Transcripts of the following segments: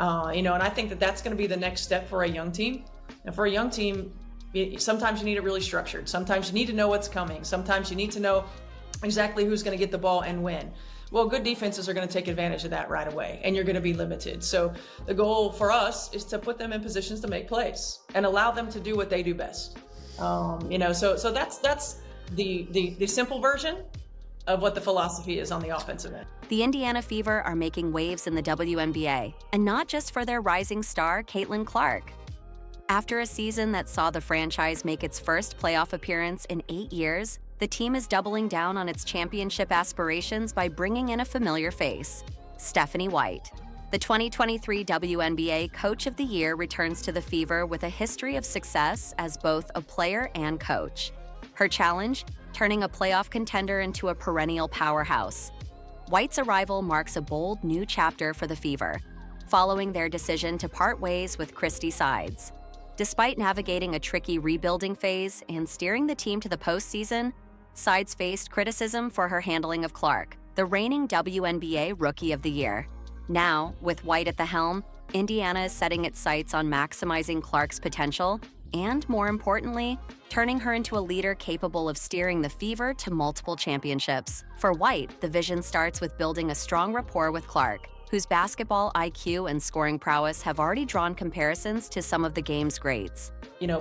And I think that that's going to be the next step for a young team. And for a young team, sometimes you need it really structured. Sometimes you need to know what's coming. Sometimes you need to know exactly who's going to get the ball and when. Well, good defenses are going to take advantage of that right away, and you're going to be limited. So the goal for us is to put them in positions to make plays and allow them to do what they do best. So that's the simple version of what the philosophy is on the offensive end. The Indiana Fever are making waves in the WNBA, and not just for their rising star, Caitlin Clark. After a season that saw the franchise make its first playoff appearance in 8 years, the team is doubling down on its championship aspirations by bringing in a familiar face, Stephanie White. The 2023 WNBA Coach of the Year returns to the Fever with a history of success as both a player and coach. Her challenge? Turning a playoff contender into a perennial powerhouse. White's arrival marks a bold new chapter for the Fever, following their decision to part ways with Christie Sides. Despite navigating a tricky rebuilding phase and steering the team to the postseason, Sides faced criticism for her handling of Clark, the reigning WNBA Rookie of the Year. Now, with White at the helm, Indiana is setting its sights on maximizing Clark's potential and, more importantly, turning her into a leader capable of steering the Fever to multiple championships. For White, the vision starts with building a strong rapport with Clark, whose basketball IQ and scoring prowess have already drawn comparisons to some of the game's greats.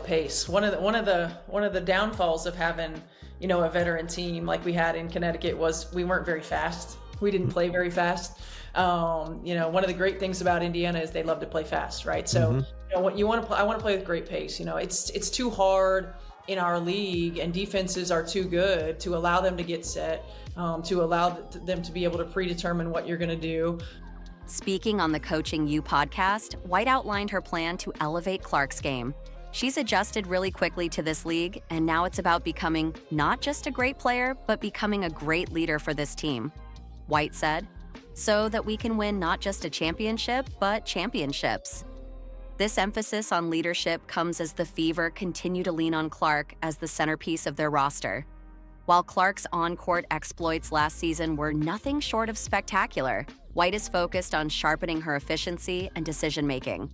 Pace. One of the downfalls of having, a veteran team like we had in Connecticut was we weren't very fast. We didn't play very fast. One of the great things about Indiana is they love to play fast, right? So, what you want to play, I want to play with great pace. It's too hard in our league, and defenses are too good to allow them to get set, to allow them to be able to predetermine what you're going to do. Speaking on the Coaching You podcast, White outlined her plan to elevate Clark's game. She's adjusted really quickly to this league, and now it's about becoming not just a great player, but becoming a great leader for this team. White said, so that we can win not just a championship, but championships. This emphasis on leadership comes as the Fever continue to lean on Clark as the centerpiece of their roster. While Clark's on-court exploits last season were nothing short of spectacular, White is focused on sharpening her efficiency and decision-making.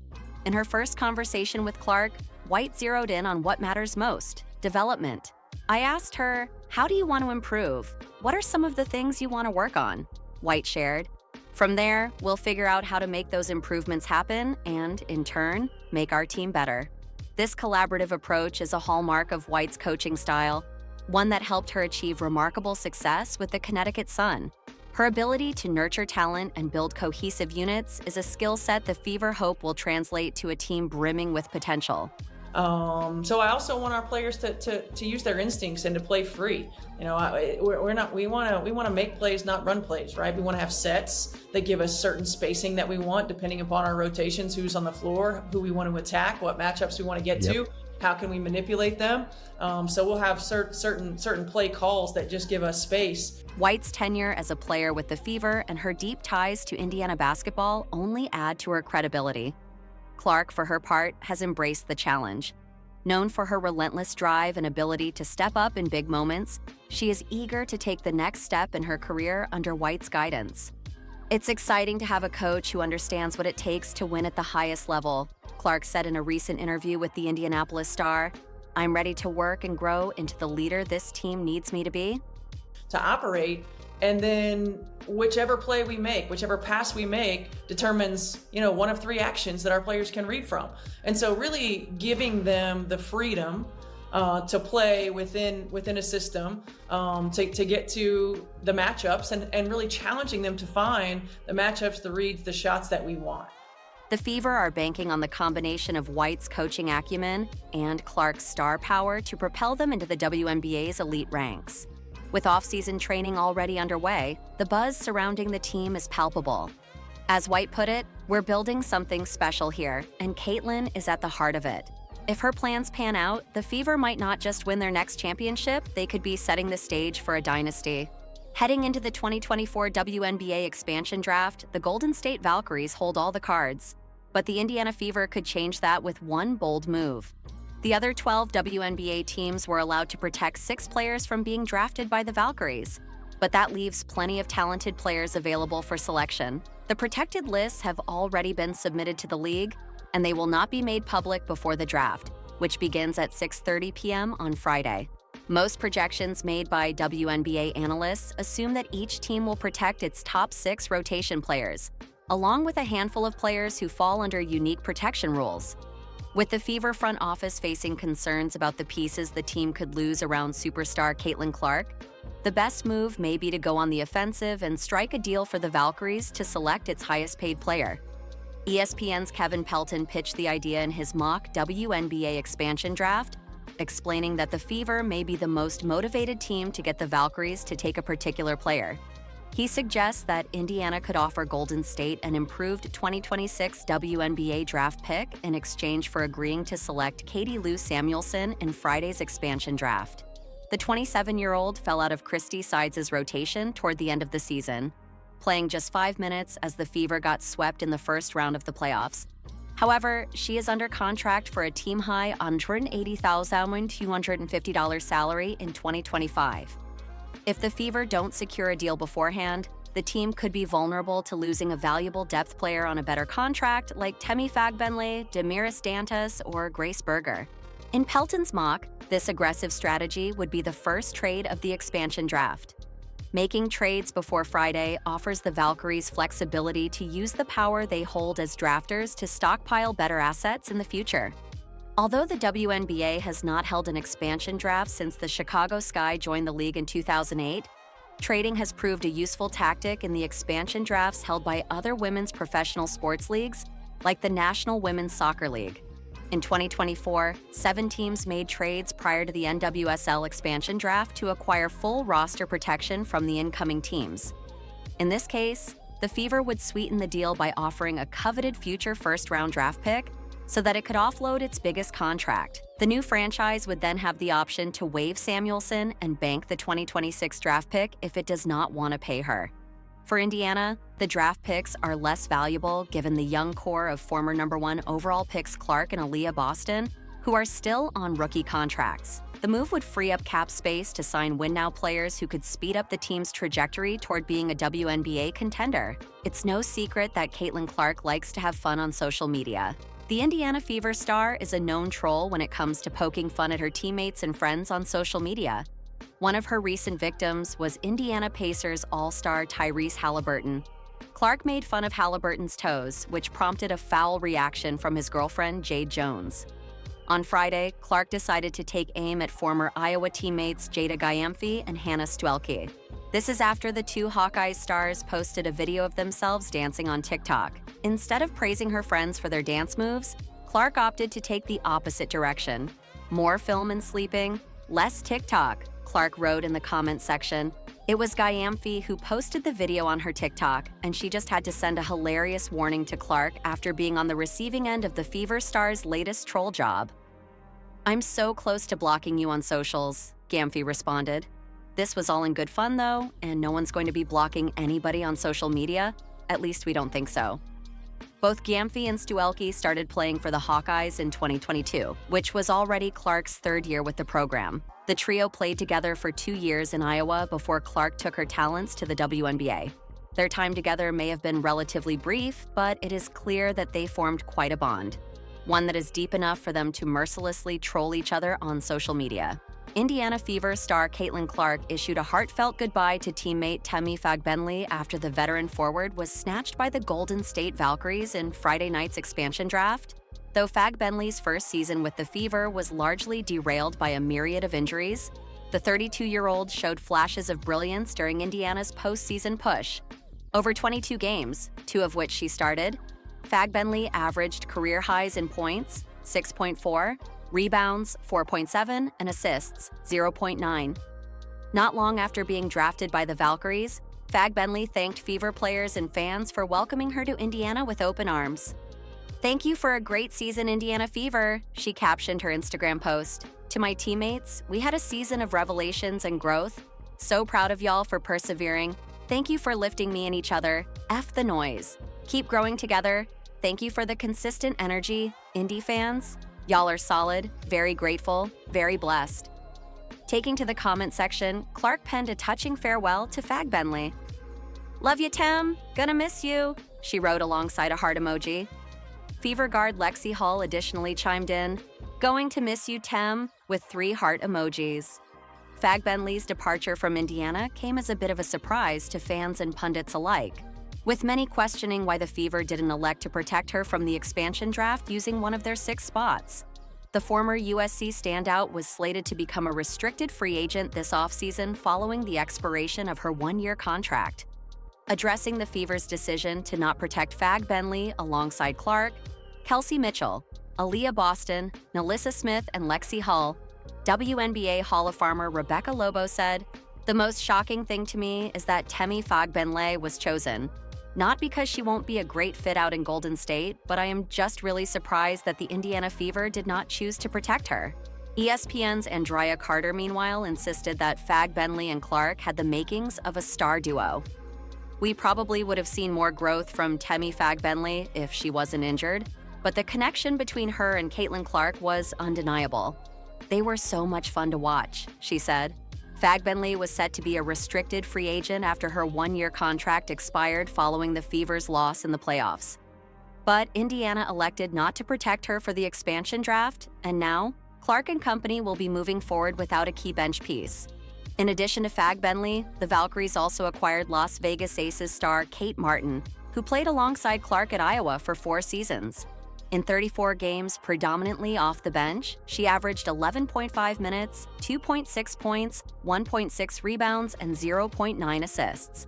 In her first conversation with Clark, White zeroed in on what matters most: development. I asked her, how do you want to improve? What are some of the things you want to work on? White shared. From there, we'll figure out how to make those improvements happen and, in turn, make our team better. This collaborative approach is a hallmark of White's coaching style, one that helped her achieve remarkable success with the Connecticut Sun. Her ability to nurture talent and build cohesive units is a skill set the Fever hope will translate to a team brimming with potential. So I also want our players to use their instincts and to play free. We want to make plays, not run plays, right? We want to have sets that give us certain spacing that we want, depending upon our rotations, who's on the floor, who we want to attack, what matchups we want to get to, how can we manipulate them. So we'll have certain play calls that just give us space. White's tenure as a player with the Fever and her deep ties to Indiana basketball only add to her credibility. Clark, for her part, has embraced the challenge. Known for her relentless drive and ability to step up in big moments, she is eager to take the next step in her career under White's guidance. It's exciting to have a coach who understands what it takes to win at the highest level, Clark said in a recent interview with the Indianapolis Star. I'm ready to work and grow into the leader this team needs me to be. To operate, and then whichever play we make, whichever pass we make determines, one of three actions that our players can read from. And so really giving them the freedom to play within a system, to get to the matchups and really challenging them to find the matchups, the reads, the shots that we want. The Fever are banking on the combination of White's coaching acumen and Clark's star power to propel them into the WNBA's elite ranks. With off-season training already underway, the buzz surrounding the team is palpable. As White put it, we're building something special here, and Caitlin is at the heart of it. If her plans pan out, the Fever might not just win their next championship, they could be setting the stage for a dynasty. Heading into the 2024 WNBA expansion draft, the Golden State Valkyries hold all the cards. But the Indiana Fever could change that with one bold move. The other 12 WNBA teams were allowed to protect 6 players from being drafted by the Valkyries. But that leaves plenty of talented players available for selection. The protected lists have already been submitted to the league, and they will not be made public before the draft, which begins at 6:30 p.m. on Friday. Most projections made by WNBA analysts assume that each team will protect its top 6 rotation players, along with a handful of players who fall under unique protection rules. With the Fever front office facing concerns about the pieces the team could lose around superstar Caitlin Clark, the best move may be to go on the offensive and strike a deal for the Valkyries to select its highest-paid player. ESPN's Kevin Pelton pitched the idea in his mock WNBA expansion draft, explaining that the Fever may be the most motivated team to get the Valkyries to take a particular player. He suggests that Indiana could offer Golden State an improved 2026 WNBA draft pick in exchange for agreeing to select Katie Lou Samuelson in Friday's expansion draft. The 27-year-old fell out of Christie Sides' rotation toward the end of the season, playing just 5 minutes as the Fever got swept in the first round of the playoffs. However, she is under contract for a team-high $180,250 salary in 2025. If the Fever don't secure a deal beforehand, the team could be vulnerable to losing a valuable depth player on a better contract like Temi Fagbenle, Damiris Dantas, or Grace Berger. In Pelton's mock, this aggressive strategy would be the first trade of the expansion draft. Making trades before Friday offers the Valkyries flexibility to use the power they hold as drafters to stockpile better assets in the future. Although the WNBA has not held an expansion draft since the Chicago Sky joined the league in 2008, trading has proved a useful tactic in the expansion drafts held by other women's professional sports leagues, like the National Women's Soccer League. In 2024, 7 teams made trades prior to the NWSL expansion draft to acquire full roster protection from the incoming teams. In this case, the Fever would sweeten the deal by offering a coveted future first-round draft pick so that it could offload its biggest contract. The new franchise would then have the option to waive Samuelson and bank the 2026 draft pick if it does not want to pay her. For Indiana, the draft picks are less valuable given the young core of former #1 overall picks Clark and Aaliyah Boston, who are still on rookie contracts. The move would free up cap space to sign win-now players who could speed up the team's trajectory toward being a WNBA contender. It's no secret that Caitlin Clark likes to have fun on social media. The Indiana Fever star is a known troll when it comes to poking fun at her teammates and friends on social media. One of her recent victims was Indiana Pacers all-star Tyrese Halliburton. Clark made fun of Halliburton's toes, which prompted a foul reaction from his girlfriend, Jade Jones. On Friday, Clark decided to take aim at former Iowa teammates Jada Gyamfi and Hannah Stuelke. This is after the 2 Hawkeyes stars posted a video of themselves dancing on TikTok. Instead of praising her friends for their dance moves, Clark opted to take the opposite direction. More film and sleeping, less TikTok, Clark wrote in the comment section. It was Gyamfi who posted the video on her TikTok, and she just had to send a hilarious warning to Clark after being on the receiving end of the Fever star's latest troll job. "I'm so close to blocking you on socials," Gyamfi responded. "This was all in good fun, though, and no one's going to be blocking anybody on social media. At least we don't think so." Both Gyamfi and Stuelke started playing for the Hawkeyes in 2022, which was already Clark's 3rd year with the program. The trio played together for 2 years in Iowa before Clark took her talents to the WNBA. Their time together may have been relatively brief, but it is clear that they formed quite a bond, one that is deep enough for them to mercilessly troll each other on social media. Indiana Fever star Caitlin Clark issued a heartfelt goodbye to teammate Temi Fagbenle after the veteran forward was snatched by the Golden State Valkyries in Friday night's expansion draft. Though Fagbenle's first season with the Fever was largely derailed by a myriad of injuries, the 32-year-old showed flashes of brilliance during Indiana's postseason push. Over 22 games, 2 of which she started, Fagbenle averaged career highs in points, 6.4, rebounds, 4.7, and assists, 0.9. Not long after being drafted by the Valkyries, Fagbenle thanked Fever players and fans for welcoming her to Indiana with open arms. "Thank you for a great season, Indiana Fever," she captioned her Instagram post. "To my teammates, we had a season of revelations and growth. So proud of y'all for persevering. Thank you for lifting me and each other. F the noise. Keep growing together. Thank you for the consistent energy. Indy fans, y'all are solid, very grateful, very blessed." Taking to the comment section, Clark penned a touching farewell to Fag Bentley. "Love you, Tem. Gonna miss you," she wrote alongside a heart emoji. Fever guard Lexi Hull additionally chimed in, "Going to miss you, Tem," with 3 heart emojis. Fag Bentley's departure from Indiana came as a bit of a surprise to fans and pundits alike, with many questioning why the Fever didn't elect to protect her from the expansion draft using one of their 6 spots. The former USC standout was slated to become a restricted free agent this offseason following the expiration of her 1-year contract. Addressing the Fever's decision to not protect Fag Bentley alongside Clark, Kelsey Mitchell, Aaliyah Boston, Nalissa Smith, and Lexi Hull, WNBA Hall of Famer Rebecca Lobo said, "The most shocking thing to me is that Temi Fag Bentley was chosen. Not because she won't be a great fit out in Golden State, but I am just really surprised that the Indiana Fever did not choose to protect her." ESPN's Andrea Carter, meanwhile, insisted that Fag Bentley and Clark had the makings of a star duo. "We probably would have seen more growth from Temi Fag Bentley if she wasn't injured, but the connection between her and Caitlin Clark was undeniable. They were so much fun to watch," she said. Fag Bentley was set to be a restricted free agent after her 1-year contract expired following the Fever's loss in the playoffs. But Indiana elected not to protect her for the expansion draft, and now Clark and company will be moving forward without a key bench piece. In addition to Fag Bentley, the Valkyries also acquired Las Vegas Aces star Kate Martin, who played alongside Clark at Iowa for 4 seasons. In 34 games, predominantly off the bench, she averaged 11.5 minutes, 2.6 points, 1.6 rebounds, and 0.9 assists.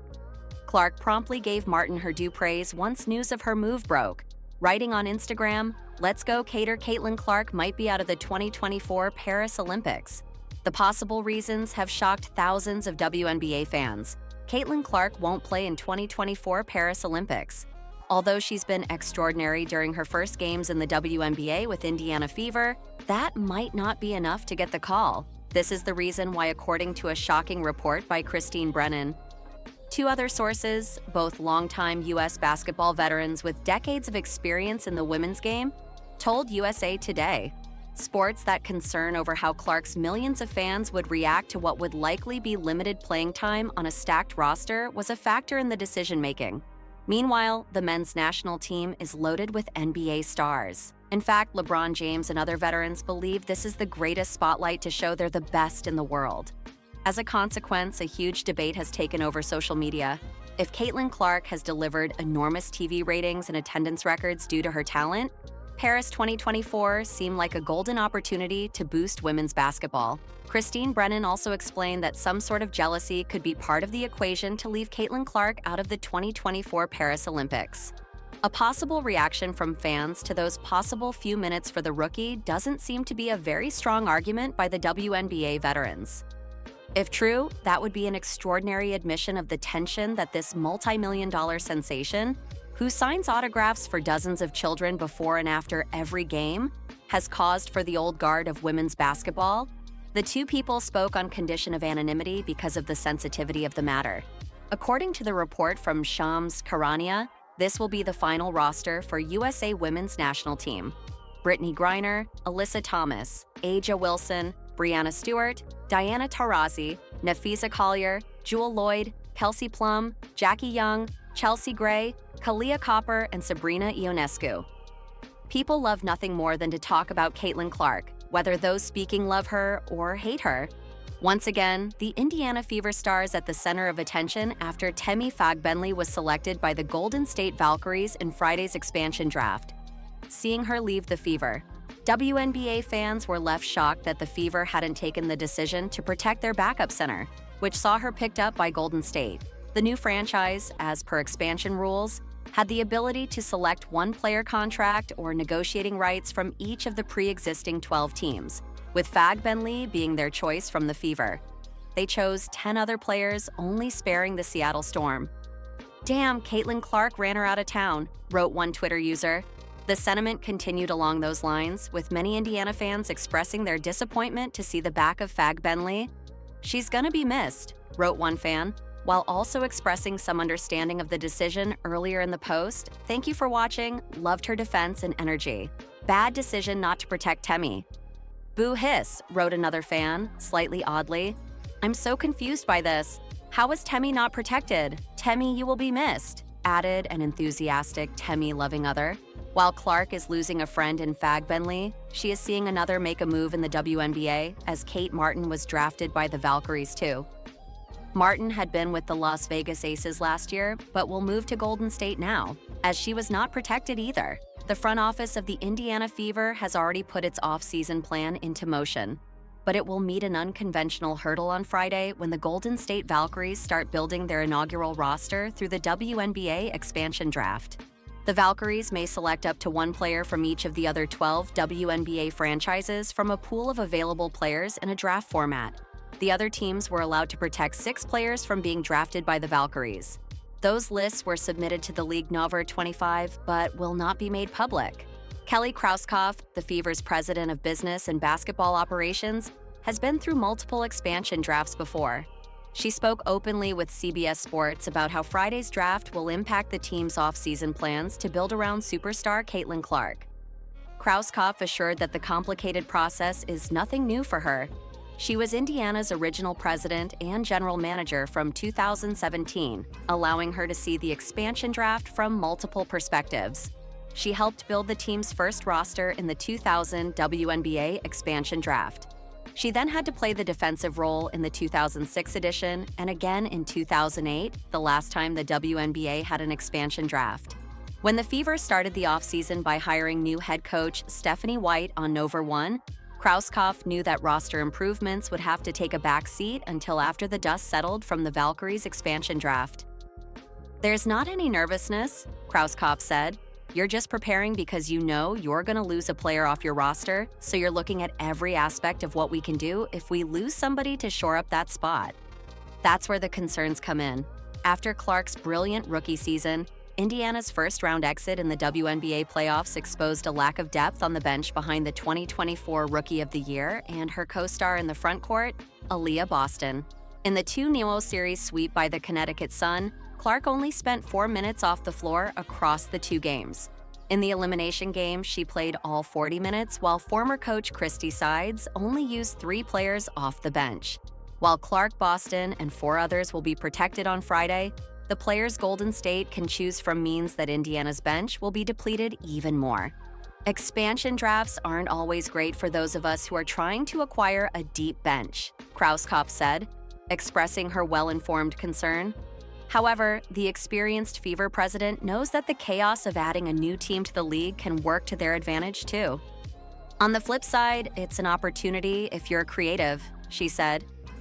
Clark promptly gave Martin her due praise once news of her move broke, writing on Instagram, "Let's go Cater Caitlin Clark might be out of the 2024 Paris Olympics." The possible reasons have shocked thousands of WNBA fans. Caitlin Clark won't play in 2024 Paris Olympics. Although she's been extraordinary during her first games in the WNBA with Indiana Fever, that might not be enough to get the call. This is the reason why, according to a shocking report by Christine Brennan, 2 other sources, both longtime U.S. basketball veterans with decades of experience in the women's game, told USA Today. Sports that concern over how Clark's millions of fans would react to what would likely be limited playing time on a stacked roster was a factor in the decision-making. Meanwhile, the men's national team is loaded with NBA stars. In fact, LeBron James and other veterans believe this is the greatest spotlight to show they're the best in the world. As a consequence, a huge debate has taken over social media. If Caitlin Clark has delivered enormous TV ratings and attendance records due to her talent, Paris 2024 seemed like a golden opportunity to boost women's basketball. Christine Brennan also explained that some sort of jealousy could be part of the equation to leave Caitlin Clark out of the 2024 Paris Olympics. A possible reaction from fans to those possible few minutes for the rookie doesn't seem to be a very strong argument by the WNBA veterans. If true, that would be an extraordinary admission of the tension that this multi-million-dollar sensation, who signs autographs for dozens of children before and after every game, has caused for the old guard of women's basketball. The 2 people spoke on condition of anonymity because of the sensitivity of the matter. According to the report from Shams Karania, this will be the final roster for USA Women's National Team. Brittany Griner, Alyssa Thomas, Aja Wilson, Brianna Stewart, Diana Taurasi, Nafisa Collier, Jewel Lloyd, Kelsey Plum, Jackie Young, Chelsea Gray, Kalia Copper, and Sabrina Ionescu. People love nothing more than to talk about Caitlin Clark, whether those speaking love her or hate her. Once again, the Indiana Fever star is at the center of attention after Temi Fag Bentley was selected by the Golden State Valkyries in Friday's expansion draft. Seeing her leave the Fever, WNBA fans were left shocked that the Fever hadn't taken the decision to protect their backup center, which saw her picked up by Golden State. The new franchise, as per expansion rules, had the ability to select 1-player contract or negotiating rights from each of the pre-existing 12 teams, with Fag Bentley being their choice from the Fever. They chose 10 other players, only sparing the Seattle Storm. "Damn, Caitlin Clark ran her out of town," wrote one Twitter user. The sentiment continued along those lines, with many Indiana fans expressing their disappointment to see the back of Fag Bentley. "She's gonna be missed," wrote one fan, while also expressing some understanding of the decision earlier in the post. "Thank you for watching. Loved her defense and energy. Bad decision not to protect Temi." Boo hiss, wrote another fan, slightly oddly. I'm so confused by this. How is Temi not protected? Temi, you will be missed, added an enthusiastic Temi-loving other. While Clark is losing a friend in Fag Benley, she is seeing another make a move in the WNBA as Kate Martin was drafted by the Valkyries too. Martin had been with the Las Vegas Aces last year, but will move to Golden State now, as she was not protected either. The front office of the Indiana Fever has already put its off-season plan into motion, but it will meet an unconventional hurdle on Friday when the Golden State Valkyries start building their inaugural roster through the WNBA expansion draft. The Valkyries may select up to one player from each of the other 12 WNBA franchises from a pool of available players in a draft format. The other teams were allowed to protect 6 players from being drafted by the Valkyries. Those lists were submitted to the League Number 25, but will not be made public. Kelly Krauskopf, the Fever's president of business and basketball operations, has been through multiple expansion drafts before. She spoke openly with CBS Sports about how Friday's draft will impact the team's off-season plans to build around superstar Caitlin Clark. Krauskopf assured that the complicated process is nothing new for her. She was Indiana's original president and general manager from 2017, allowing her to see the expansion draft from multiple perspectives. She helped build the team's first roster in the 2000 WNBA expansion draft. She then had to play the defensive role in the 2006 edition and again in 2008, the last time the WNBA had an expansion draft. When the Fever started the offseason by hiring new head coach Stephanie White on November 1, Krauskopf knew that roster improvements would have to take a back seat until after the dust settled from the Valkyries expansion draft. There's not any nervousness, Krauskopf said. You're just preparing because you know you're going to lose a player off your roster, so you're looking at every aspect of what we can do if we lose somebody to shore up that spot. That's where the concerns come in. After Clark's brilliant rookie season, Indiana's first-round exit in the WNBA playoffs exposed a lack of depth on the bench behind the 2024 Rookie of the Year and her co-star in the front court, Aaliyah Boston. In the 2-0 series sweep by the Connecticut Sun, Clark only spent 4 minutes off the floor across the 2 games. In the elimination game, she played all 40 minutes, while former coach Christie Sides only used 3 players off the bench. While Clark, Boston, and 4 others will be protected on Friday, the players Golden State can choose from means that Indiana's bench will be depleted even more. Expansion drafts aren't always great for those of us who are trying to acquire a deep bench, Krauskopf said, expressing her well-informed concern. However, the experienced Fever president knows that the chaos of adding a new team to the league can work to their advantage too. On the flip side, it's an opportunity if you're creative, she said.